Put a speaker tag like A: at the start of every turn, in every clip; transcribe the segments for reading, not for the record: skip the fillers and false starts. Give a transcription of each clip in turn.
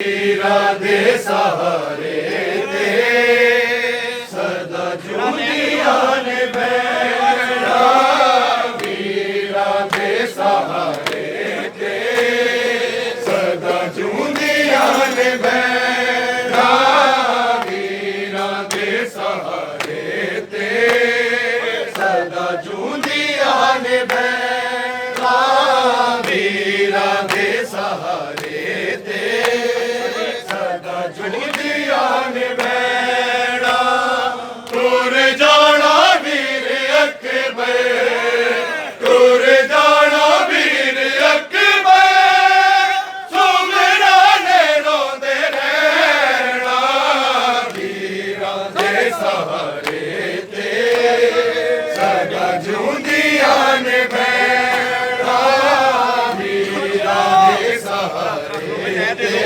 A: वीरा दे सहारे ते सदा जूनिया ने बैठा, वीरा दे सहारे ते सदा जूनिया ने बैठा, वीरा दे सहारे ते सदा जूनिया ने बैठा, वीरा दे सहारे ते जूनिया ने बैठा, तुर जाना वीर अकबर, तुर जाना वीर अकबर, सुमरा ने रोंदे रहना, वीरा दे सहारे ते सदा जूनिया ने बैठा, वीरा दे सहारे ते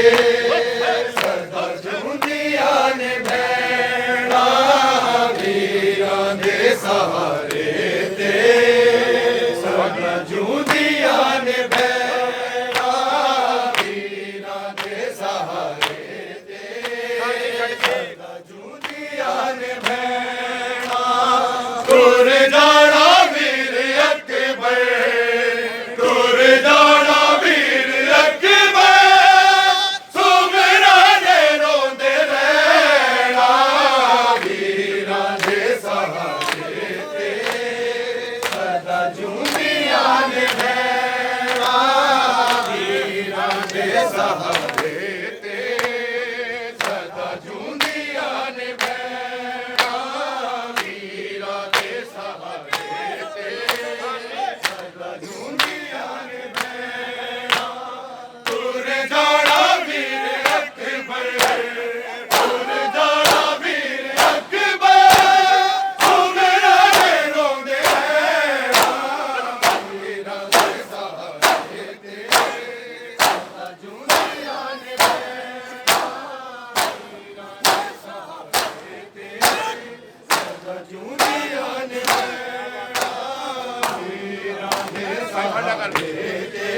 A: सहारे ते सदा जूनिया ने बैठा, वीरा दे सहारे ते सदा जूनिया ने बैठा, तुर जाना वीर अकबर, तुर जाना वीर अकबर, सुमरा ने रोंदे रहना, वीरा दे सहारे जूनिया ने बैठा, वीरा दे सहारे ते सदा जूनिया ने बैठा, वीरा दे सहारे ते सदा जूनिया ने बैठा, तुर जाना वीर अकबर, तुर जाना वीर अकबर, सुमरा ने रोंदे जूनिया ने बैठा, वीरा दे सहारे ते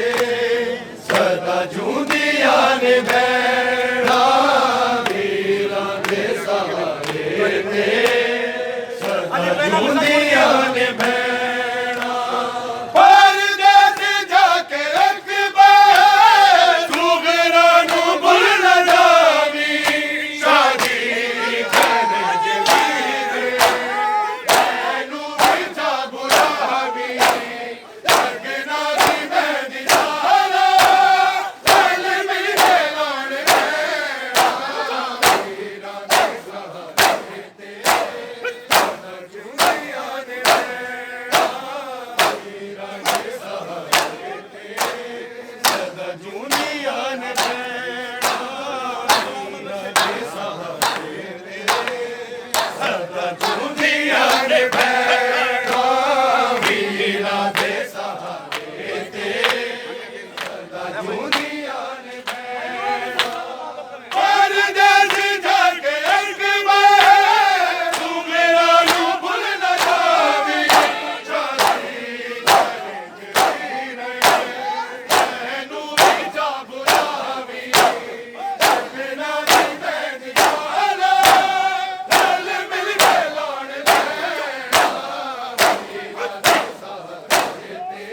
A: सदा जूनिया ने बैठा, वीरा दे सहारे ते सदा जूनिया ने बैठा, परदेस जाके अकबर सुगरा नू भुल न जावी, शादी जूनिया ने बैठा, सदा जूनिया ने बैठा, वीरा दे सहारे ते सदा जूनिया ने बैठा, परदेस जाके अकबर सुमरा नू भुल न जावी, शादी मैनू भी जा बुलावी, सपना दी बैठ जाना, रल मिल के लाड़ लेना, वीरा दे सहारे ते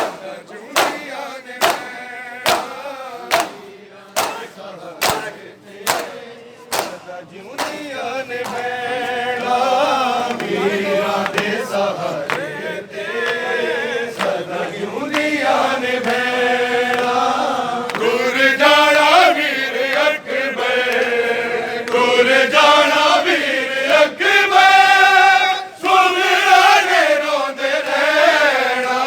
A: सदा जूनिया ने बैठा, वीरा दे सहारे ते सदा जूनिया ने बैठा, वीरा दे सहारे ते सदा जूनिया ने बैठा, तुर जाना वीर अकबर, तुर जाना वीर अकबर, सुमरा ने रोंदे रहना,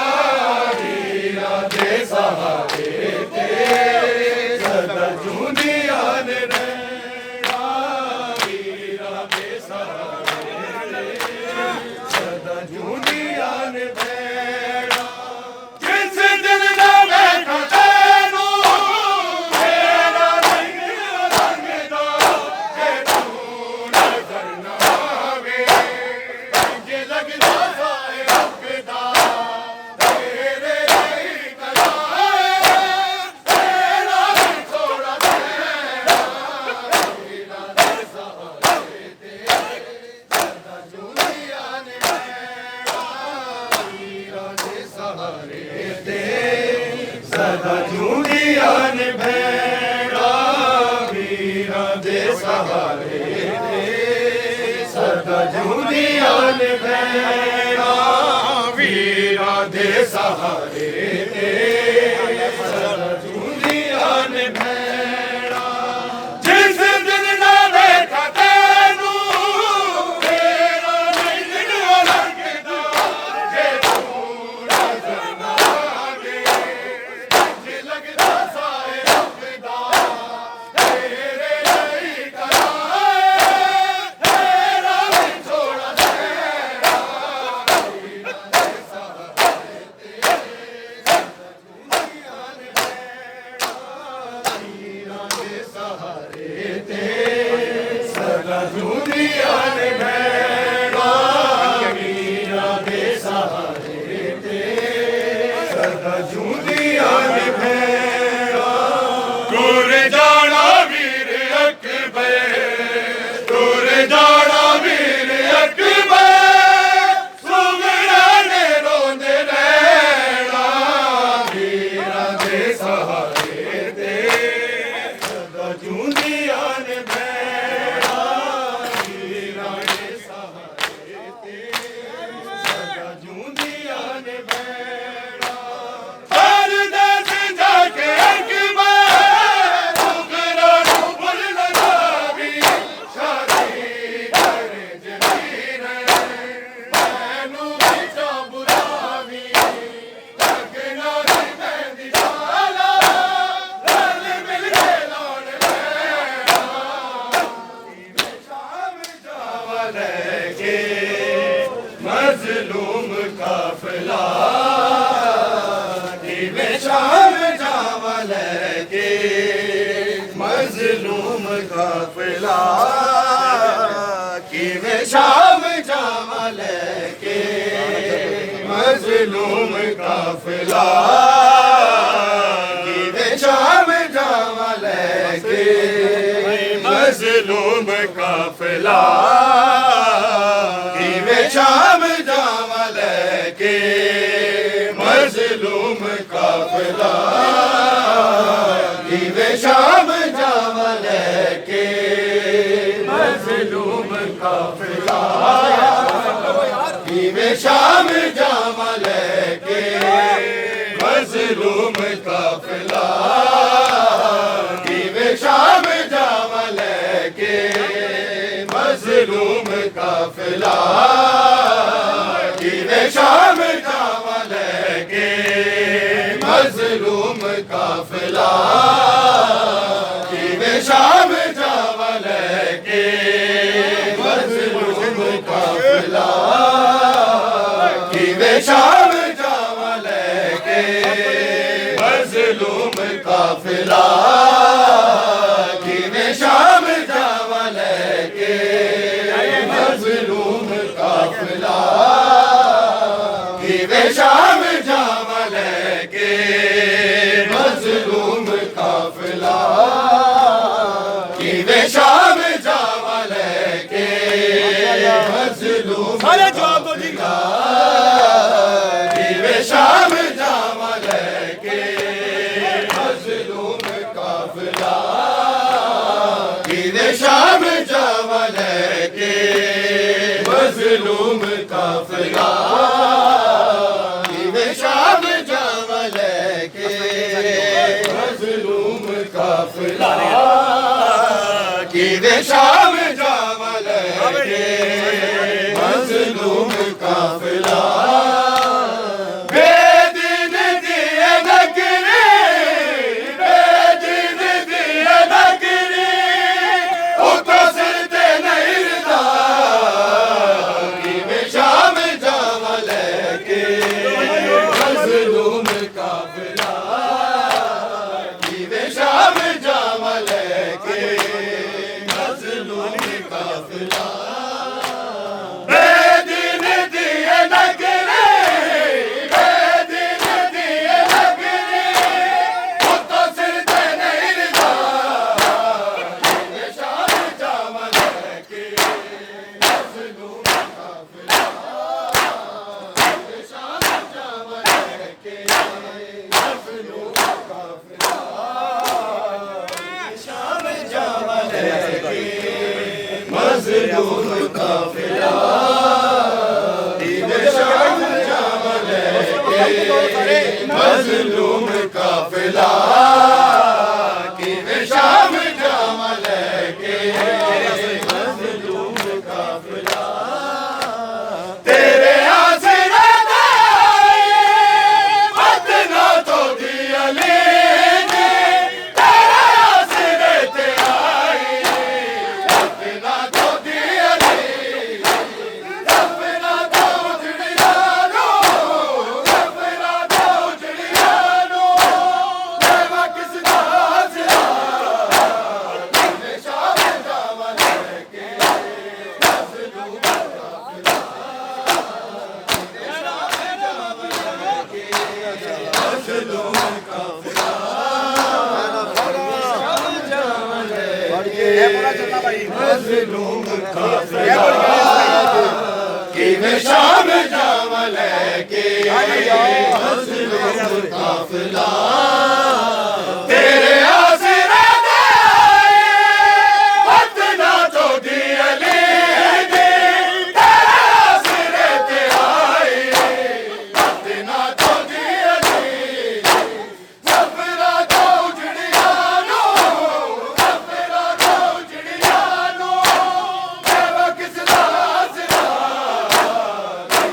A: वीरा दे सहारे ते सदा जूनिया ने बैठा, वीरा दे सहारे ते सदा जूनिया ने बैठा, जिस दिन ना बैठा तैनू मेरा नहीं लगदा, जे तू नजर ना आवे, जे लगदा साए रखदा, तेरे लिए कदा, तेरा भी थोड़ा भैणा वीरा दे सहारे ते जूंदिया ने भैणा जिस दिन ना देखा तेनू तेरा नहीं दिन लगदा जे तू नजर ना आवे जे लगदा साए रखदा तेरे नहीं करा तेरा नहीं छोड़ा तेरा वीरा दे सहारे ते दुनिया ने भैणा वीरा दे सहारे ते सदा दुनिया ने भैणा वीरा दे सहारे ते सदा दुनिया ने भैणा दूर जाना वीर अकबर दूर जाना वीर अकबर सुगड़ा ने रोंदे रहना वीरा दे सहारे ते सदा जूंदिया ने भैणा वीरा दे सहारे ते सदा जूंदिया ने भैणा परदेस जाके अकबर सुगड़ा नू भुल न जावी शादी करे जमीर मैनू बिचा बुलावी लगना दी मेहंदी शाला रल मिल के लौट बैठा शाम जावा लेके मजलूम काफिला शाम जावा लेके मजलूम काफिला कि शाम जावा लेके मजलूम काफिला कि शाम जावा लेके मजलूम काफिला कि शाम जावा लेके मजलूम काफिला कि शाम जावा लेके मजलूम काफिला कि शाम जावा लेके मजलूम काफिला कि शाम जावा लेके मजलूम काफिला कि शाम जावा लेके मजलूम काफिला कि शाम जावा लेके मजलूम काफिला कि शाम जावा लेके मजलूम काफिला कि शाम जावा लेके मजलूम काफिला कि शाम जावा लेके मजलूम काफिला कि शाम जावा लेके मजलूम
B: सारे जवाब दो जी
A: कि शाम जावा लेके मजलूम काफिला कि शाम जावा लेके मजलूम काफिला कि शाम जावा लेके मजलूम काफिला कि शाम जावा लेके मजलूम काफिला बेदीन दिए नगरी बेदीन दिए नगरी उतो सिर ते नहीं रदा कि शाम जावा लेके मजलूम काफिला कि शाम जावा लेके मजलूम काफिला बेदीन दिए नगरी बेदीन दिए नगरी उतो सिर ते नहीं रदा कि शाम जावा लेके मजलूम काफिला कि शाम जावा लेके मजलूम काफिला शाम जावा लेके मजलूम काफिला मजलूम काफिला कि वे शाम जाम लेके मजलूम काफिला तेरे आसरे मत ना तो दिया ले तेरे आसरे ते आई मत ना तो दिया ले अपना तो उजड़िया नो अपना तो उजड़िया नो देवा किस दास हमेशा जावा लेके मजलूम काफिला मजलूम काफिला मजलूम काफिला कि मैं शाम जावा लेके मजलूम काफिला तेरे आसरे मत ना तो दिया ले तेरे आसरे ते आए मत ना तो दिया ले सफरा तो उजड़िया नो सफरा तो उजड़िया नो देवा किस दास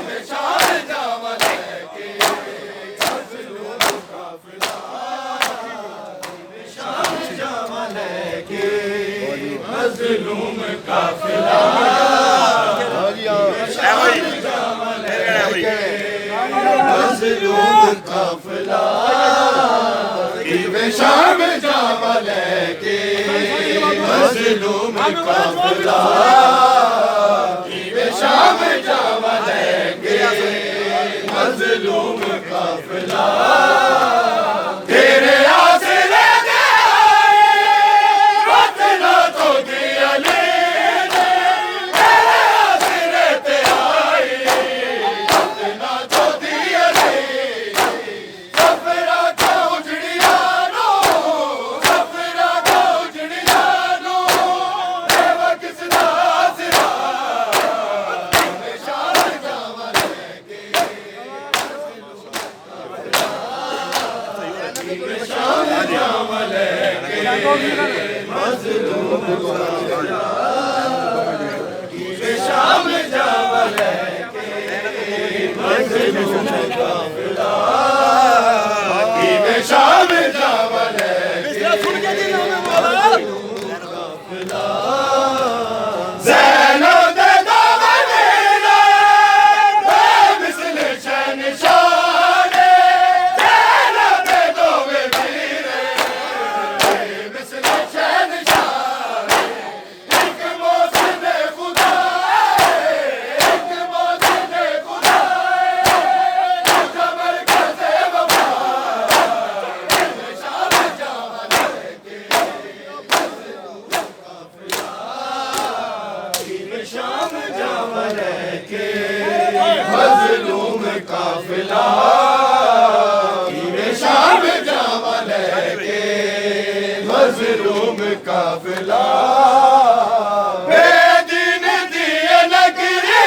A: मैं शाम जावा लेके मजलूम काफिला शाम जावा लेके मजलूम काफिला शाम जावा लेके मजलूम काफिला कि वे शाम जावा लेके मजलूम काफिला कि वे शाम जावा लेके मजलूम काफिला तेरे आसरे मत ना तो दिया ले तेरे आसरे ते आई मत ना तो दिया ले सफरा तो उजड़िया नो सफरा तो उजड़िया नो देवा किस दास हमेशा जावा लेके शाम जावा लेके मजलूम काफिला कि वे शाम जावा लेके मजलूम काफिला कि वे शाम जावा लेके काफिला ज़ैनो दे दावा मेरा बेमिसल शहंशाह ज़ैनो दे दो वे वीरे बेमिसल शहंशाह एक मोहसिन खुदा एक मोहसिन खुदा तुझा मरकज़ वफ़ा शाम जावा लेके शाम जावा लेके मजलूम काफिला कि वे शाम जावा लेके मजलूम काफिला बेदीन दिए नगरी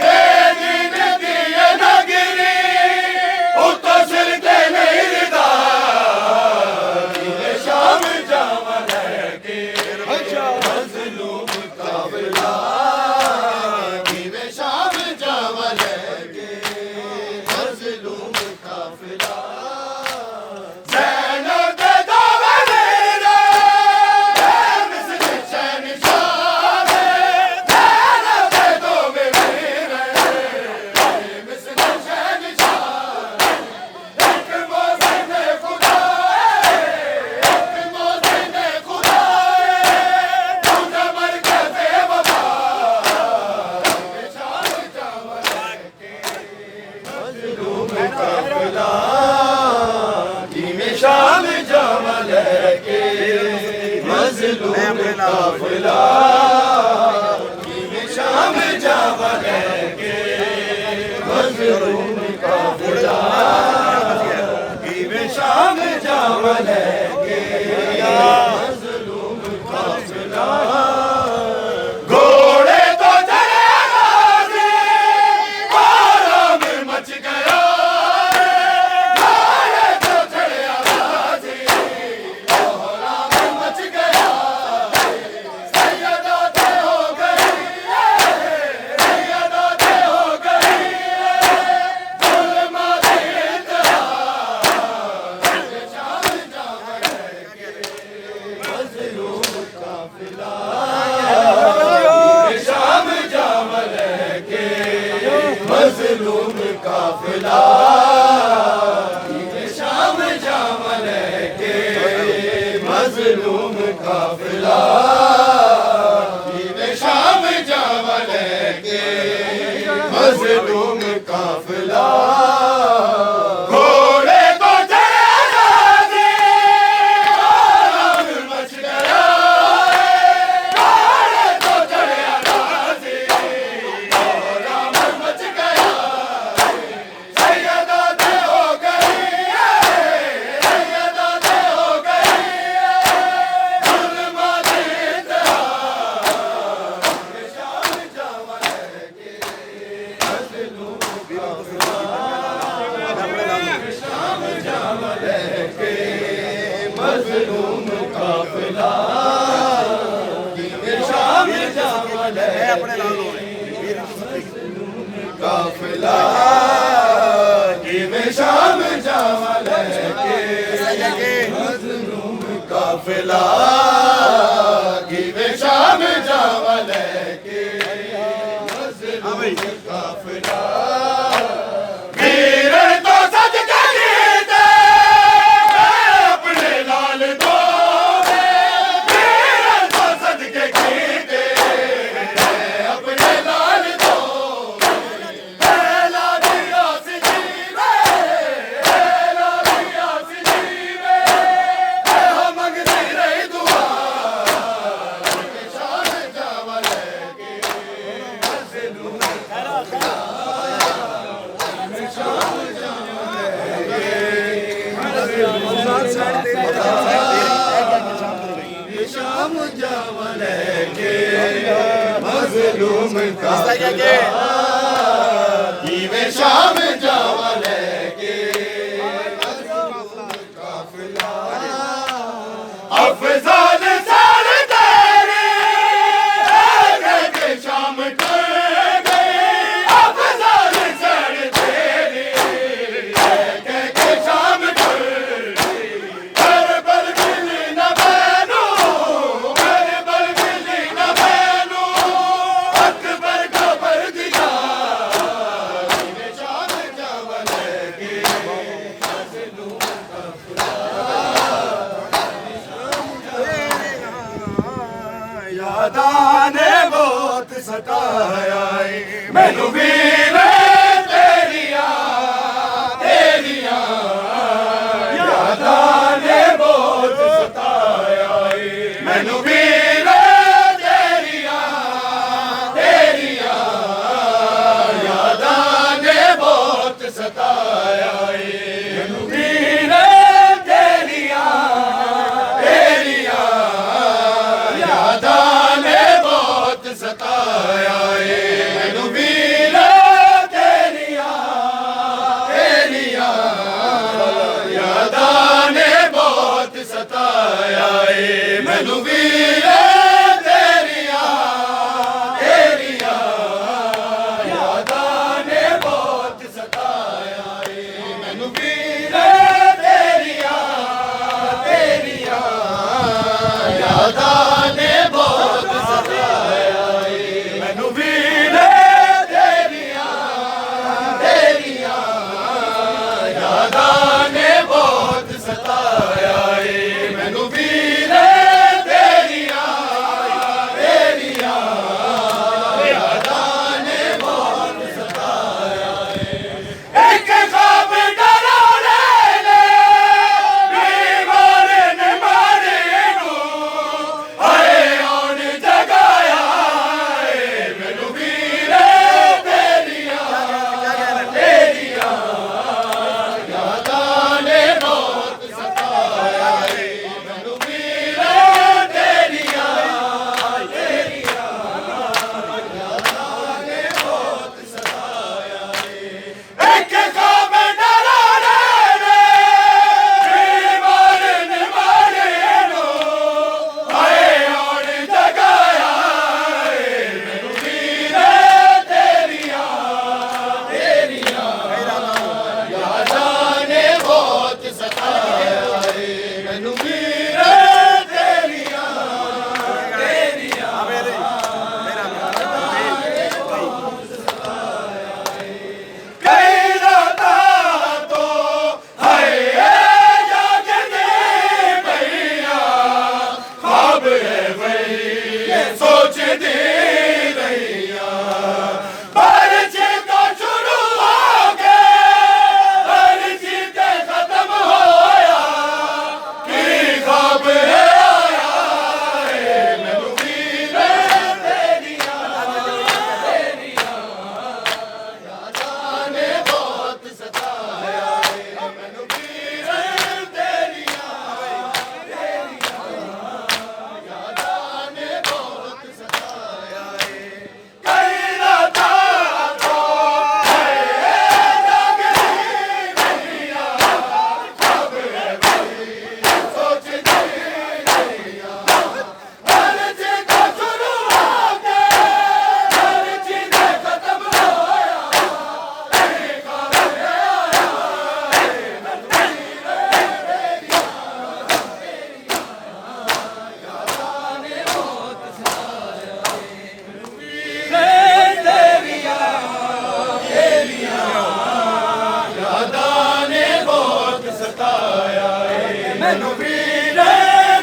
A: बेदीन दिए नगरी उतो सिलते नहीं रिदा कि वे शाम जावा लेके मजलूम काफिला कि वे शाम जावा लेके मजलूम काफिला ज़ैनो दे दावा मेरा बेमिसल शहंशाह ज़ैनो दे दो वे मेरे बेमिसल शहंशाह एक मोहसिन खुदा एक मोहसिन खुदा तुझा मरकज़ वफ़ा शाम जावा लेके मजलूम काफिला कि मैं शाम जावा लेके मजलूम काफिला कि मैं शाम जावा लेके मजलूम काफिला कि मैं शाम जावा लेके मजलूम काफिला घोड़े तो चले गाज़ी, आराम मच गया काफिला शाम जामल के मजलूम काफिला शाम जामल के मजलूम काफिला शाम जामल के मजलूम काफिला मजलूम काफिला शाम जामल काफिला शाम जामल के मजलूम काफिला शाम जामल के मजलूम काफिला शाम जामल के मजलूम काफिला शाम जामल के काफिला अफजाल साल तेरे शाम कर गए अफजाल साल तेरे शाम यादाने बहुत सताया मैनू वीर तेरिया यादाने बहुत सताया मैनू वीर तेरिया यादाने बहुत सताया मैनू वीर तेरिया सताया मैनू वीर तेरिया यादाने बहुत सताया मैनू वीर तेरिया यादाने बहुत सताया मैनू वीर तेरिया यादाने बहुत सताया मैनू वीर तेरिया यादाने बहुत सताया मैनू वीर तेरिया है वही सोचती रहिया पर्ची तो शुरू हो के पर्ची ते खत्म होया की ख्वाब है आया है मैनू वीर तेरिया यादां ने बहुत सताया है मैनू वीर तेरिया यादां ने बहुत सताया है कई रातां तो जागती रहिया ख्वाब है वही सोचती रहिया पर्ची तो शुरू हो के पर्ची ते खत्म होया की ख्वाब है आया है मैनू वीर तेरिया यादां ने बहुत सताया यादां ने बहुत सताया है मैनू वीर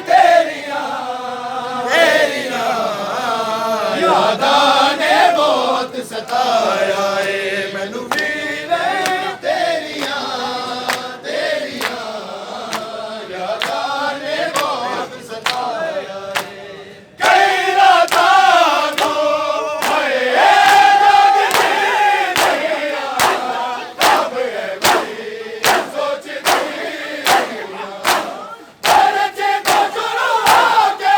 A: तेरिया यादां ने बहुत सताया है मैनू वीर तेरिया यादां ने बहुत सताया है कई रातां तो जागती रहिया ख्वाब है वही सोचती रहिया पर्ची तो शुरू हो के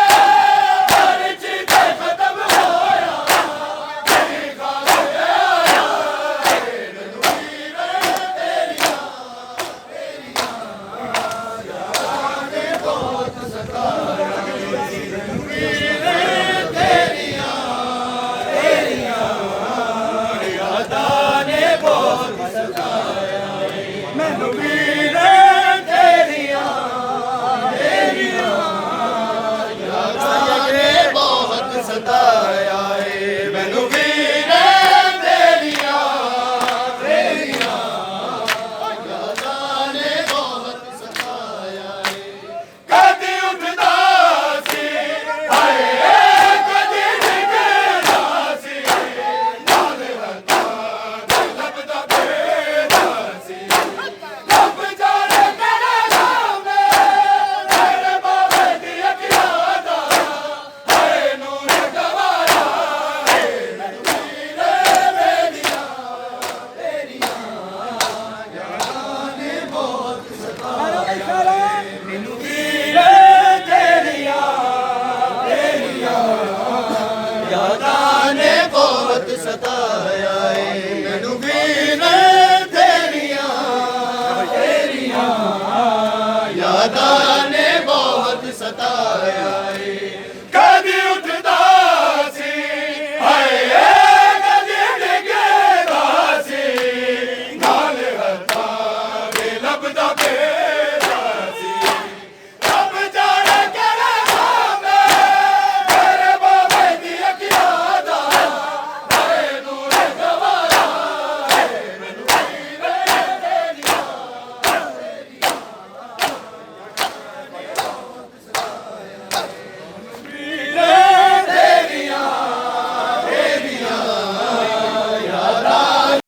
A: पर्ची ते खत्म होया की ख्वाब है आया है मैनू वीर तेरिया यादां ने बहुत सताया मैनू वीर तेरिया यादां ने बहुत सताया मैनू वीर तेरिया यादां ने बहुत सताया है मैनू वीर तेरिया यादां ने बहुत सताया है कदी उठदा सी हाय कदी डिगदा सी नाल हत्थां लभदा फिरदा सी लभ जाने तेरे सामने तेरे बाबे दी अखियां दा हाय नूर गवाया है मैनू वीर तेरिया यादां ने बहुत सताया मैनू वीर तेरिया यादां ने बहुत सताया है मैनू वीर तेरिया यादां ने बहुत सताया है